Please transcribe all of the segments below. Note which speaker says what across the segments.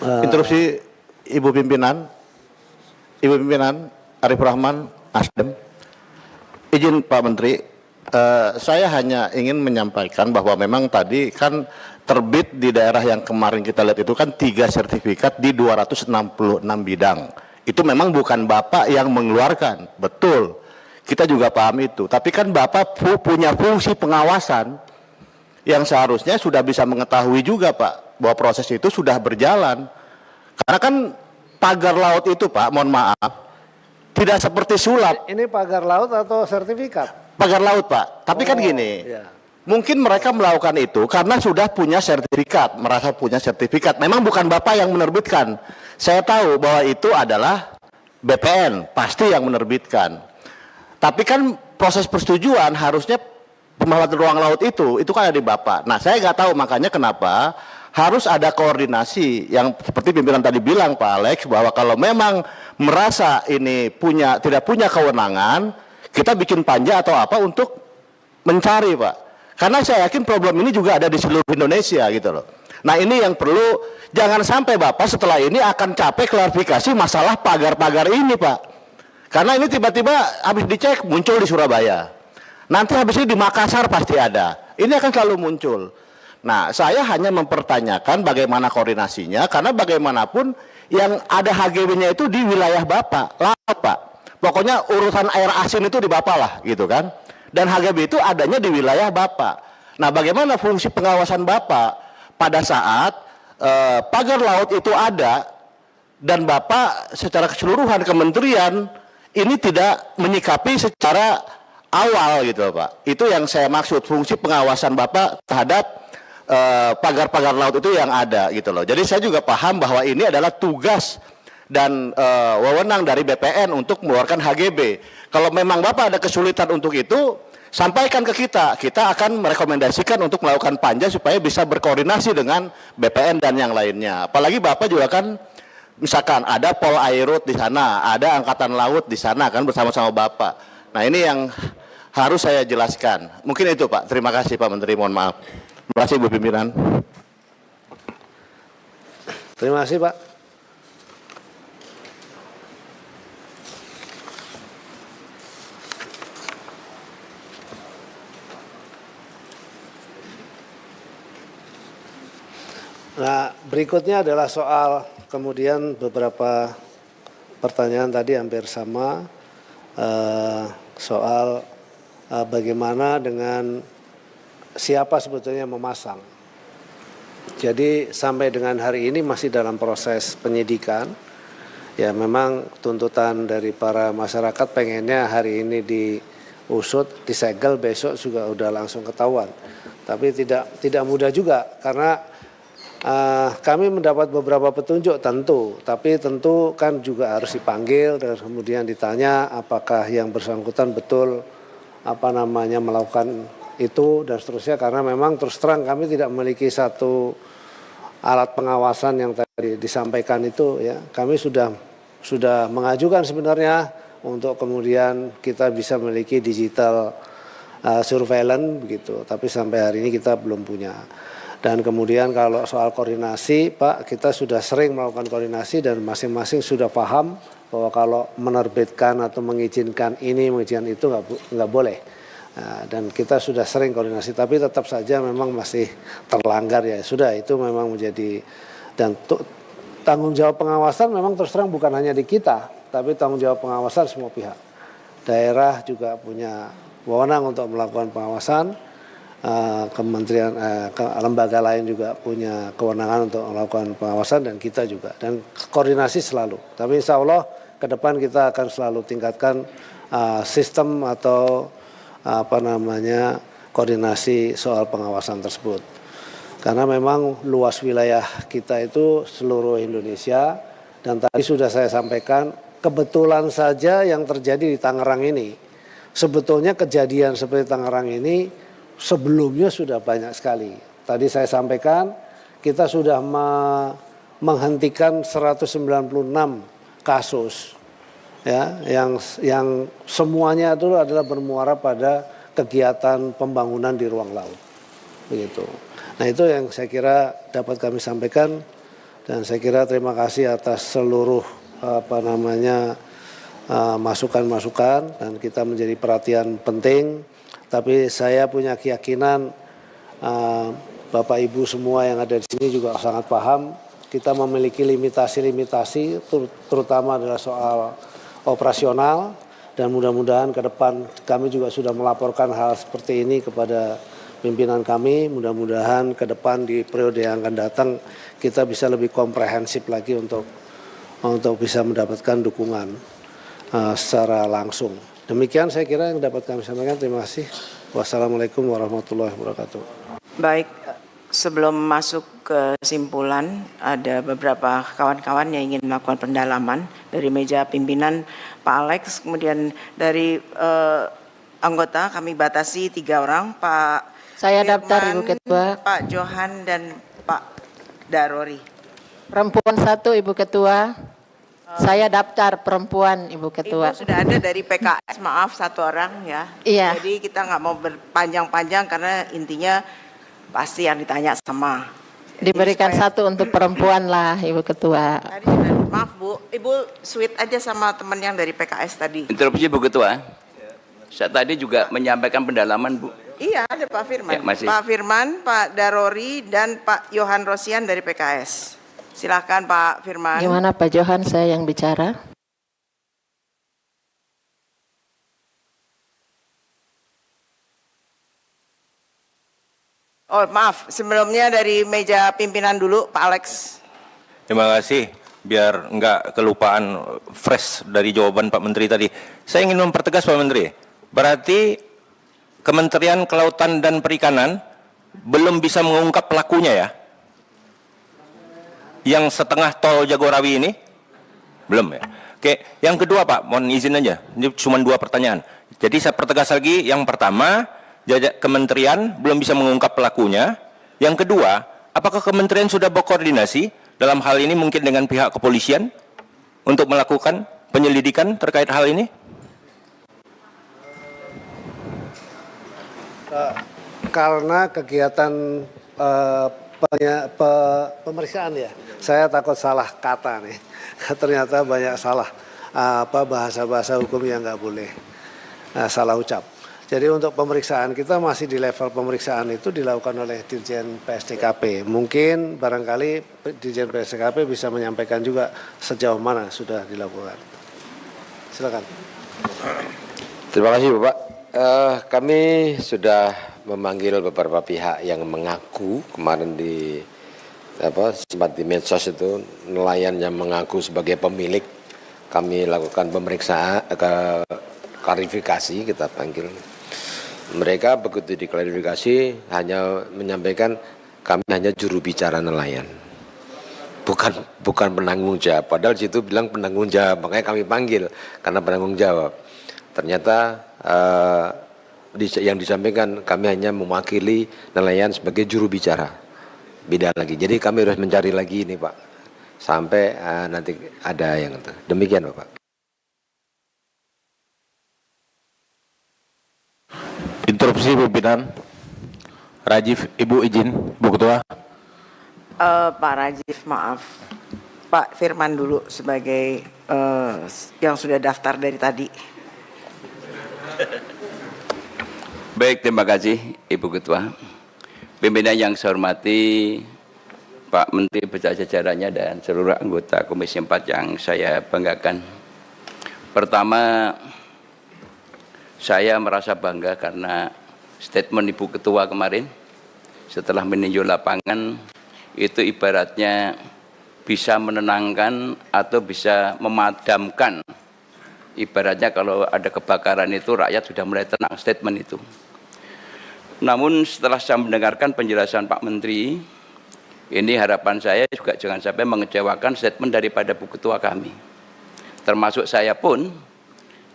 Speaker 1: Interupsi Ibu Pimpinan Arif Rahman, Nasdem. Izin Pak Menteri, saya hanya ingin menyampaikan bahwa memang tadi kan terbit di daerah yang kemarin kita lihat itu kan 3 sertifikat di 266 bidang. Itu memang bukan Bapak yang mengeluarkan, betul. Kita juga paham itu. Tapi kan Bapak punya fungsi pengawasan yang seharusnya sudah bisa mengetahui juga Pak, bahwa proses itu sudah berjalan. Karena kan pagar laut itu Pak, mohon maaf, tidak seperti sulap.
Speaker 2: Ini pagar laut atau sertifikat?
Speaker 1: Pagar laut Pak, tapi kan gini, mungkin mereka melakukan itu karena sudah punya sertifikat, merasa punya sertifikat. Memang bukan Bapak yang menerbitkan. Saya tahu bahwa itu adalah BPN, pasti yang menerbitkan. Tapi kan proses persetujuan harusnya pemanfaatan ruang laut itu kan ada di Bapak. Nah saya nggak tahu makanya kenapa harus ada koordinasi yang seperti pimpinan tadi bilang Pak Alex, bahwa kalau memang merasa ini tidak punya kewenangan, kita bikin panja atau apa untuk mencari Pak. Karena saya yakin problem ini juga ada di seluruh Indonesia gitu loh. Nah ini yang perlu, jangan sampai Bapak setelah ini akan capek klarifikasi masalah pagar-pagar ini Pak. Karena ini tiba-tiba habis dicek muncul di Surabaya. Nanti habis ini di Makassar pasti ada. Ini akan selalu muncul. Nah, saya hanya mempertanyakan bagaimana koordinasinya, karena bagaimanapun yang ada HGB-nya itu di wilayah Bapak, laut Pak. Pokoknya urusan air asin itu di Bapak lah, gitu kan. Dan HGB itu adanya di wilayah Bapak. Nah, bagaimana fungsi pengawasan Bapak pada saat pagar laut itu ada, dan Bapak secara keseluruhan kementerian ini tidak menyikapi secara awal gitu Pak. Itu yang saya maksud, fungsi pengawasan Bapak terhadap pagar-pagar laut itu yang ada gitu loh. Jadi saya juga paham bahwa ini adalah tugas dan wewenang dari BPN untuk mengeluarkan HGB. Kalau memang Bapak ada kesulitan untuk itu, sampaikan ke kita. Kita akan merekomendasikan untuk melakukan panja supaya bisa berkoordinasi dengan BPN dan yang lainnya. Apalagi Bapak juga kan misalkan ada Pol Airut di sana, ada Angkatan Laut di sana kan bersama-sama Bapak. Nah, ini yang harus saya jelaskan. Mungkin itu Pak. Terima kasih Pak Menteri, mohon maaf. Terima kasih Bu Pimpinan.
Speaker 2: Terima kasih Pak. Nah, berikutnya adalah soal kemudian beberapa pertanyaan tadi hampir sama soal bagaimana dengan siapa sebetulnya memasang. Jadi sampai dengan hari ini masih dalam proses penyidikan. Ya memang tuntutan dari para masyarakat pengennya hari ini diusut, disegel, besok juga udah langsung ketahuan. Tapi tidak mudah juga karena kami mendapat beberapa petunjuk tentu, tapi tentu kan juga harus dipanggil dan kemudian ditanya apakah yang bersangkutan betul melakukan itu dan seterusnya, karena memang terus terang kami tidak memiliki satu alat pengawasan yang tadi disampaikan itu ya. Kami sudah mengajukan sebenarnya untuk kemudian kita bisa memiliki digital surveillance begitu, tapi sampai hari ini kita belum punya. Dan kemudian kalau soal koordinasi Pak, kita sudah sering melakukan koordinasi dan masing-masing sudah paham bahwa kalau menerbitkan atau mengizinkan ini, mengizinkan itu nggak boleh. Nah, dan kita sudah sering koordinasi, tapi tetap saja memang masih terlanggar ya. Sudah itu memang menjadi, dan tanggung jawab pengawasan memang terus terang bukan hanya di kita, tapi tanggung jawab pengawasan semua pihak. Daerah juga punya wewenang untuk melakukan pengawasan, kementerian, lembaga lain juga punya kewenangan untuk melakukan pengawasan dan kita juga, dan koordinasi selalu. Tapi insya Allah ke depan kita akan selalu tingkatkan sistem atau koordinasi soal pengawasan tersebut. Karena memang luas wilayah kita itu seluruh Indonesia, dan tadi sudah saya sampaikan kebetulan saja yang terjadi di Tangerang ini. Sebetulnya kejadian seperti Tangerang ini sebelumnya sudah banyak sekali. Tadi saya sampaikan kita sudah menghentikan 196 kasus. Ya, yang semuanya itu adalah bermuara pada kegiatan pembangunan di ruang laut, begitu. Nah itu yang saya kira dapat kami sampaikan Dan saya kira terima kasih atas seluruh masukan-masukan, dan kita menjadi perhatian penting. Tapi saya punya keyakinan Bapak Ibu semua yang ada di sini juga sangat paham kita memiliki limitasi-limitasi, terutama adalah soal operasional, dan mudah-mudahan ke depan kami juga sudah melaporkan hal seperti ini kepada pimpinan kami. Mudah-mudahan ke depan di periode yang akan datang kita bisa lebih komprehensif lagi untuk bisa mendapatkan dukungan secara langsung. Demikian saya kira yang dapat kami sampaikan. Terima kasih. Wassalamualaikum warahmatullahi wabarakatuh.
Speaker 3: Baik, sebelum masuk ke kesimpulan, ada beberapa kawan-kawan yang ingin melakukan pendalaman dari meja pimpinan Pak Alex, kemudian dari anggota kami batasi 3 orang, Pak
Speaker 4: Saya
Speaker 3: Firman,
Speaker 4: daftar Ibu Ketua.
Speaker 3: Pak Johan dan Pak Darori.
Speaker 4: Perempuan 1 Ibu Ketua. Saya daftar perempuan Ibu Ketua.
Speaker 3: Ibu sudah ada dari PKS, maaf 1 orang ya.
Speaker 4: Iya.
Speaker 3: Jadi kita nggak mau berpanjang-panjang karena intinya pasti yang ditanya sama. Jadi
Speaker 4: Diberikan
Speaker 3: supaya-
Speaker 4: 1 untuk perempuan lah Ibu Ketua.
Speaker 3: Tadi sudah, maaf Bu, Ibu sweet aja sama teman yang dari PKS tadi.
Speaker 5: Interupsi Bu Ketua. Saya tadi juga menyampaikan pendalaman Bu.
Speaker 3: Iya, ada Pak Firman.
Speaker 5: Ya, masih.
Speaker 3: Pak Firman, Pak Darori, dan Pak Yohan Rosian dari PKS. Silakan Pak Firman.
Speaker 4: Gimana Pak Johan, saya yang bicara?
Speaker 3: Oh maaf, sebelumnya dari meja pimpinan dulu Pak Alex.
Speaker 6: Terima kasih. Biar enggak kelupaan fresh dari jawaban Pak Menteri tadi. Saya ingin mempertegas Pak Menteri. Berarti Kementerian Kelautan dan Perikanan belum bisa mengungkap pelakunya ya? Yang setengah tol Jagorawi ini? Belum ya? Oke, yang kedua Pak, mohon izin aja. Ini cuma 2 pertanyaan. Jadi saya pertegas lagi, yang pertama, Kementerian belum bisa mengungkap pelakunya. Yang kedua, apakah Kementerian sudah berkoordinasi dalam hal ini mungkin dengan pihak kepolisian untuk melakukan penyelidikan terkait hal ini?
Speaker 2: Karena kegiatan pemeriksaan ya, saya takut salah kata nih. Ternyata banyak salah bahasa-bahasa hukum yang nggak boleh salah ucap. Jadi untuk pemeriksaan kita masih di level pemeriksaan itu dilakukan oleh Dirjen PSDKP. Mungkin barangkali Dirjen PSDKP bisa menyampaikan juga sejauh mana sudah dilakukan. Silakan.
Speaker 7: Terima kasih Bapak. Kami sudah memanggil beberapa pihak yang mengaku kemarin sempat di medsos itu, nelayan yang mengaku sebagai pemilik. Kami lakukan pemeriksaan, klarifikasi kita panggil. Mereka begitu diklarifikasi hanya menyampaikan kami hanya juru bicara nelayan, bukan penanggung jawab. Padahal situ bilang penanggung jawab, makanya kami panggil karena penanggung jawab. Ternyata yang disampaikan kami hanya mewakili nelayan sebagai juru bicara. Beda lagi. Jadi kami harus mencari lagi ini Pak, sampai nanti ada yang itu. Demikian Bapak.
Speaker 6: Interupsi pimpinan. Rajif, Ibu izin, Bu Ketua.
Speaker 3: Pak Rajif, maaf. Pak Firman dulu sebagai yang sudah daftar dari tadi.
Speaker 5: Baik, terima kasih Ibu Ketua. Pimpinan yang saya hormati, Pak Menteri beserta jajarannya dan seluruh anggota Komisi 4 yang saya banggakan. Pertama, saya merasa bangga karena statement Ibu Ketua kemarin setelah meninjau lapangan itu ibaratnya bisa menenangkan atau bisa memadamkan. Ibaratnya kalau ada kebakaran itu rakyat sudah mulai tenang, statement itu. Namun setelah saya mendengarkan penjelasan Pak Menteri, ini harapan saya juga jangan sampai mengecewakan statement daripada Bu Ketua kami. Termasuk saya pun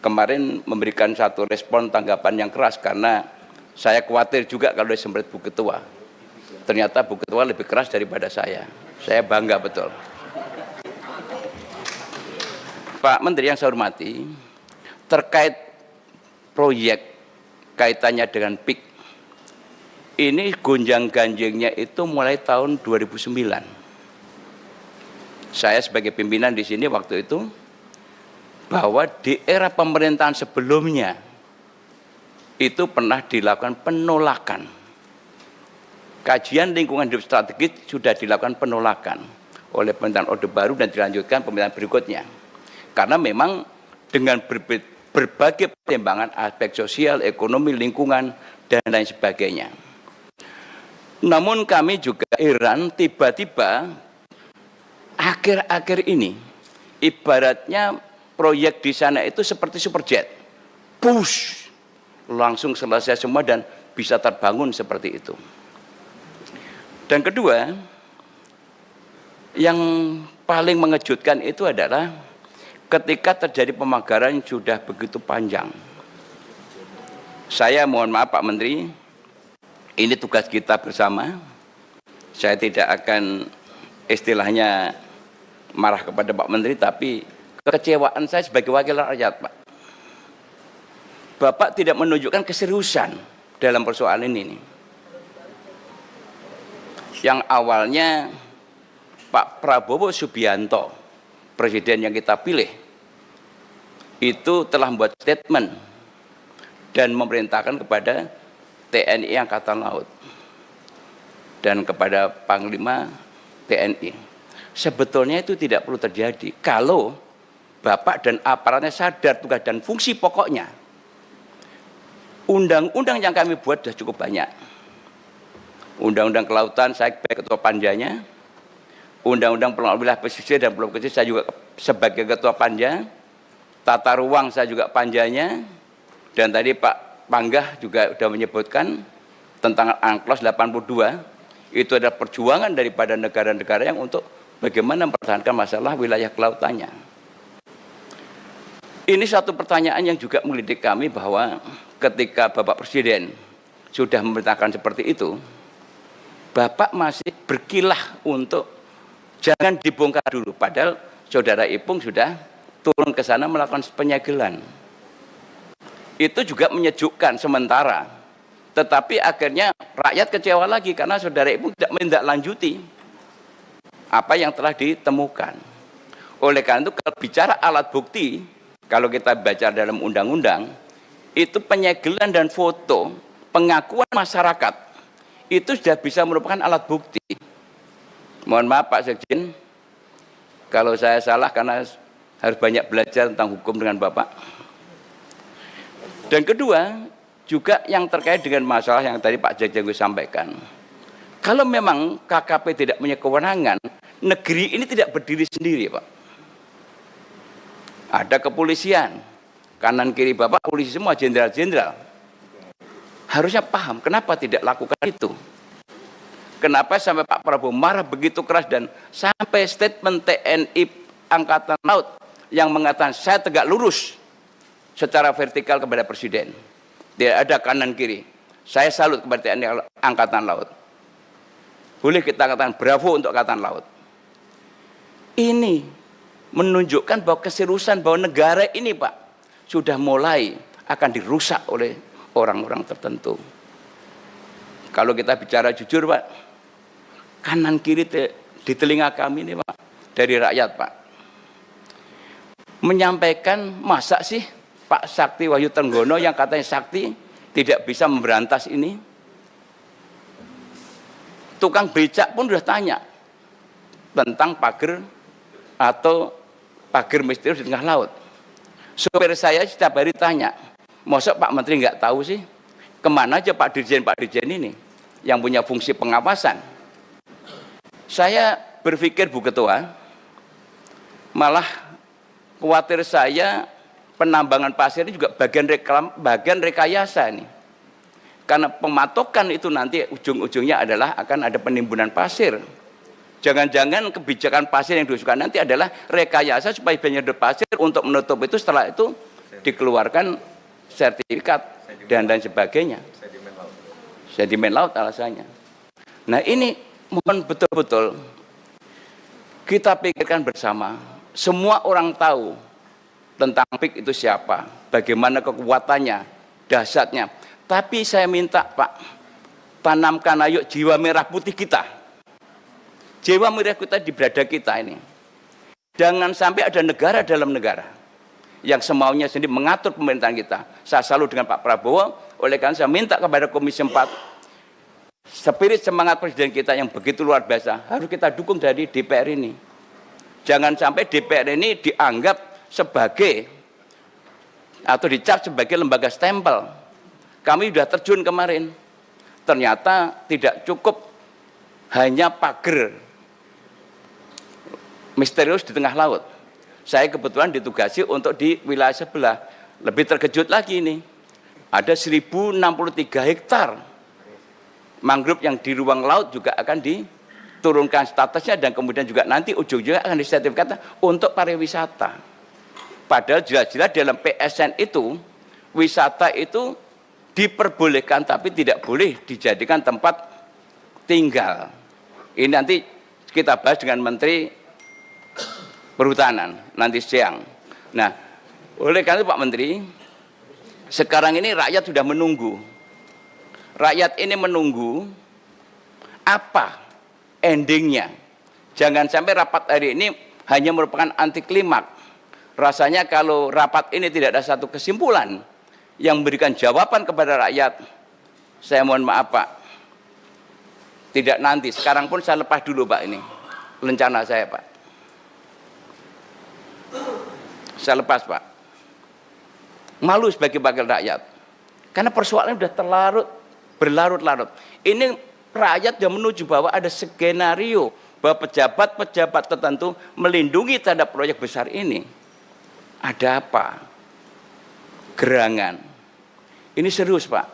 Speaker 5: kemarin memberikan satu respon tanggapan yang keras karena saya khawatir juga kalau disemprit Bu Ketua. Ternyata Bu Ketua lebih keras daripada saya. Saya bangga betul. Pak Menteri yang saya hormati, terkait proyek kaitannya dengan PIK, ini gonjang-ganjingnya itu mulai tahun 2009. saya sebagai pimpinan di sini waktu itu, bahwa di era pemerintahan sebelumnya itu pernah dilakukan penolakan. Kajian lingkungan hidup strategis sudah dilakukan penolakan oleh pemerintahan Orde Baru dan dilanjutkan pemerintahan berikutnya. Karena memang dengan berbagai pertimbangan aspek sosial, ekonomi, lingkungan, dan lain sebagainya. Namun kami juga heran tiba-tiba akhir-akhir ini ibaratnya proyek di sana itu seperti superjet, push, langsung selesai semua dan bisa terbangun seperti itu. Dan kedua, yang paling mengejutkan itu adalah ketika terjadi pemagaran yang sudah begitu panjang. Saya mohon maaf Pak Menteri, ini tugas kita bersama. Saya tidak akan istilahnya marah kepada Pak Menteri, tapi kekecewaan saya sebagai wakil rakyat, Pak. Bapak tidak menunjukkan keseriusan dalam persoalan ini. Yang awalnya Pak Prabowo Subianto, presiden yang kita pilih, itu telah membuat statement dan memerintahkan kepada TNI Angkatan Laut dan kepada Panglima TNI. Sebetulnya itu tidak perlu terjadi kalau Bapak dan aparatnya sadar tugas dan fungsi pokoknya. Undang-undang yang kami buat sudah cukup banyak. Undang-undang kelautan saya sebagai ketua panjanya, undang-undang pengelolaan wilayah pesisir dan pulau kecil saya juga sebagai ketua panja, tata ruang saya juga panjanya, dan tadi Pak Panggah juga sudah menyebutkan tentang UNCLOS 82, itu adalah perjuangan daripada negara-negara yang untuk bagaimana mempertahankan masalah wilayah kelautannya. Ini satu pertanyaan yang juga menggelitik kami bahwa ketika Bapak Presiden sudah memerintahkan seperti itu, Bapak masih berkilah untuk jangan dibongkar dulu. Padahal Saudara Ipung sudah turun ke sana melakukan penyegelan. Itu juga menyejukkan sementara. Tetapi akhirnya rakyat kecewa lagi karena Saudara Ipung tidak menindaklanjuti apa yang telah ditemukan. Oleh karena itu kalau bicara alat bukti, kalau kita baca dalam undang-undang, itu penyegelan dan foto, pengakuan masyarakat, itu sudah bisa merupakan alat bukti. Mohon maaf Pak Sekjen, kalau saya salah karena harus banyak belajar tentang hukum dengan Bapak. Dan kedua, juga yang terkait dengan masalah yang tadi Pak Sekjen sampaikan. Kalau memang KKP tidak punya kewenangan, negeri ini tidak berdiri sendiri, Pak. Ada kepolisian, kanan kiri Bapak polisi semua, jenderal-jenderal. Harusnya paham kenapa tidak lakukan itu. Kenapa sampai Pak Prabowo marah begitu keras dan sampai statement TNI Angkatan Laut yang mengatakan saya tegak lurus secara vertikal kepada Presiden. Tidak ada kanan kiri. Saya salut kepada TNI Angkatan Laut. Boleh kita katakan bravo untuk Angkatan Laut. Ini menunjukkan bahwa keseriusan bahwa negara ini Pak sudah mulai akan dirusak oleh orang-orang tertentu. Kalau kita bicara jujur Pak, kanan kiri di telinga kami ini Pak, dari rakyat Pak, menyampaikan masa sih Pak Sakti Wahyu Trenggono yang katanya Sakti tidak bisa memberantas ini. Tukang becak pun sudah tanya tentang pagar atau pagar misterius di tengah laut. Sopir saya setiap hari tanya, masa Pak Menteri nggak tahu sih kemana aja Pak Dirjen ini yang punya fungsi pengawasan. Saya berpikir Bu Ketua, malah khawatir saya penambangan pasir ini juga bagian rekayasa nih. Karena pematokan itu nanti ujung-ujungnya adalah akan ada penimbunan pasir. Jangan-jangan kebijakan pasir yang diusulkan nanti adalah rekayasa supaya penyedot pasir untuk menutup itu, setelah itu dikeluarkan sertifikat dan lain sebagainya. Sedimen laut alasannya. Nah ini mohon betul-betul kita pikirkan bersama. Semua orang tahu tentang PIK itu siapa, bagaimana kekuatannya, dahsyatnya. Tapi saya minta Pak, tanamkan ayo jiwa merah putih kita. Jiwa merah kita di berada kita ini. Jangan sampai ada negara dalam negara yang semaunya sendiri mengatur pemerintahan kita. Saya selalu dengan Pak Prabowo, oleh karena saya minta kepada Komisi 4, spirit semangat Presiden kita yang begitu luar biasa, harus kita dukung dari DPR ini. Jangan sampai DPR ini dianggap sebagai, atau dicap sebagai lembaga stempel. Kami sudah terjun kemarin, ternyata tidak cukup hanya pagar misterius di tengah laut. Saya kebetulan ditugasi untuk di wilayah sebelah. Lebih terkejut lagi ini. Ada 1063 hektar mangrove yang di ruang laut juga akan diturunkan statusnya dan kemudian juga nanti ujung-ujungnya akan disertifikatkan untuk pariwisata. Padahal jelas-jelas dalam PSN itu, wisata itu diperbolehkan tapi tidak boleh dijadikan tempat tinggal. Ini nanti kita bahas dengan Menteri Perhutanan nanti siang. Nah, oleh karena itu Pak Menteri, sekarang ini rakyat sudah menunggu. Rakyat ini menunggu apa endingnya. Jangan sampai rapat hari ini hanya merupakan anti klimaks. Rasanya kalau rapat ini tidak ada satu kesimpulan yang memberikan jawaban kepada rakyat, saya mohon maaf Pak, tidak nanti, sekarang pun saya lepas dulu Pak ini, rencana saya Pak. Saya lepas Pak. Malu sebagai wakil rakyat. Karena persoalannya sudah berlarut-larut. Ini rakyat yang menuju bahwa ada skenario bahwa pejabat-pejabat tertentu melindungi terhadap proyek besar ini. Ada apa? Gerangan. Ini serius Pak.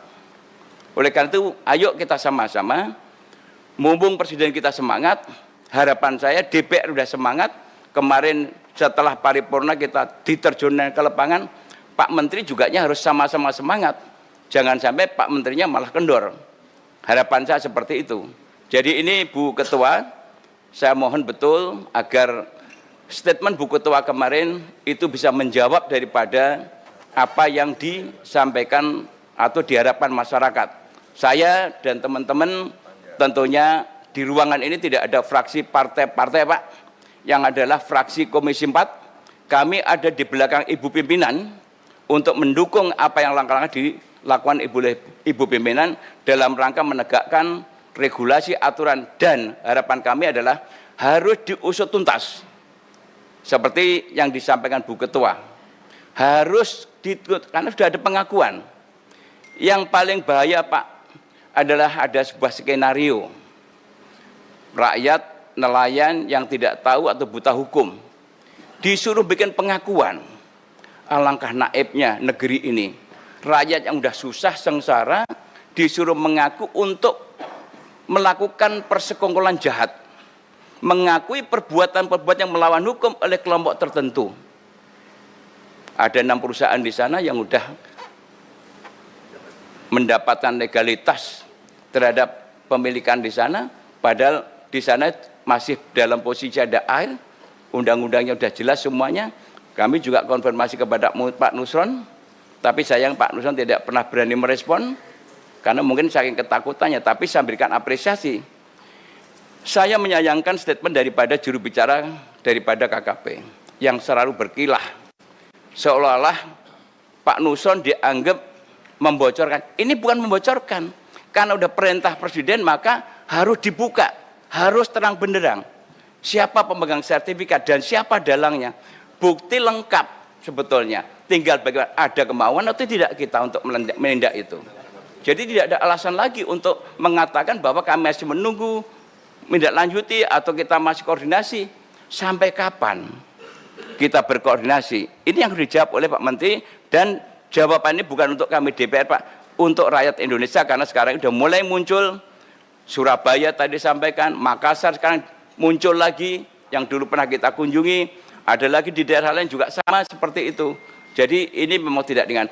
Speaker 5: Oleh karena itu ayo kita sama-sama, mumpung Presiden kita semangat, harapan saya DPR sudah semangat, kemarin setelah paripurna kita diterjunkan ke lapangan, Pak Menteri juga harus sama-sama semangat. Jangan sampai Pak Menterinya malah kendor. Harapan saya seperti itu. Jadi ini Bu Ketua, saya mohon betul agar statement Bu Ketua kemarin itu bisa menjawab daripada apa yang disampaikan atau diharapkan masyarakat. Saya dan teman-teman tentunya di ruangan ini tidak ada fraksi partai-partai Pak, yang adalah fraksi Komisi 4. Kami ada di belakang Ibu Pimpinan untuk mendukung apa yang langkah-langkah dilakukan Ibu Pimpinan dalam rangka menegakkan regulasi, aturan, dan harapan kami adalah harus diusut tuntas. Seperti yang disampaikan Bu Ketua. Harus karena sudah ada pengakuan. Yang paling bahaya Pak adalah ada sebuah skenario. Rakyat, nelayan yang tidak tahu atau buta hukum disuruh bikin pengakuan. Alangkah naibnya negeri ini. Rakyat yang sudah susah sengsara disuruh mengaku untuk melakukan persekongkolan jahat. Mengakui perbuatan-perbuatan yang melawan hukum oleh kelompok tertentu. Ada 6 perusahaan di sana yang sudah mendapatkan legalitas terhadap pemilikan di sana, padahal di sana masih dalam posisi ada air, undang-undangnya sudah jelas semuanya. Kami juga konfirmasi kepada Pak Nusron, tapi sayang Pak Nusron tidak pernah berani merespon, karena mungkin saking ketakutannya, tapi saya berikan apresiasi. Saya menyayangkan statement daripada juru bicara daripada KKP, yang selalu berkilah. Seolah-olah Pak Nusron dianggap membocorkan. Ini bukan membocorkan, karena udah perintah Presiden maka harus dibuka, harus terang benderang. Siapa pemegang sertifikat dan siapa dalangnya. Bukti lengkap sebetulnya. Tinggal bagaimana ada kemauan atau tidak kita untuk menindak itu. Jadi tidak ada alasan lagi untuk mengatakan bahwa kami masih menunggu menindaklanjuti atau kita masih koordinasi. Sampai kapan kita berkoordinasi? Ini yang dijawab oleh Pak Menteri, dan jawaban ini bukan untuk kami DPR Pak, untuk rakyat Indonesia, karena sekarang sudah mulai muncul. Surabaya tadi sampaikan, Makassar sekarang muncul lagi, yang dulu pernah kita kunjungi, ada lagi di daerah lain juga sama seperti itu. Jadi ini memang tidak ringan.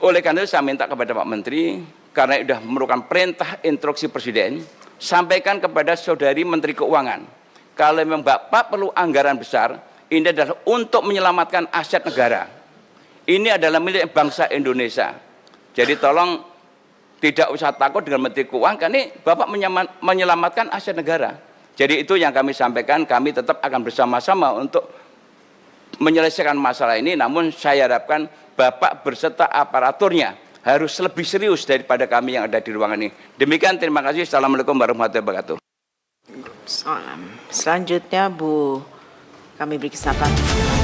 Speaker 5: Oleh karena itu saya minta kepada Pak Menteri, karena sudah merupakan perintah instruksi Presiden, sampaikan kepada Saudari Menteri Keuangan, kalau memang Bapak perlu anggaran besar, ini adalah untuk menyelamatkan aset negara. Ini adalah milik bangsa Indonesia. Jadi tolong tidak usah takut dengan Menteri Keuangan, karena ini Bapak menyelamatkan aset negara. Jadi itu yang kami sampaikan, kami tetap akan bersama-sama untuk menyelesaikan masalah ini, namun saya harapkan Bapak berserta aparaturnya harus lebih serius daripada kami yang ada di ruangan ini. Demikian, terima kasih. Assalamualaikum warahmatullahi wabarakatuh.
Speaker 3: Selanjutnya Bu, kami beri kesempatan.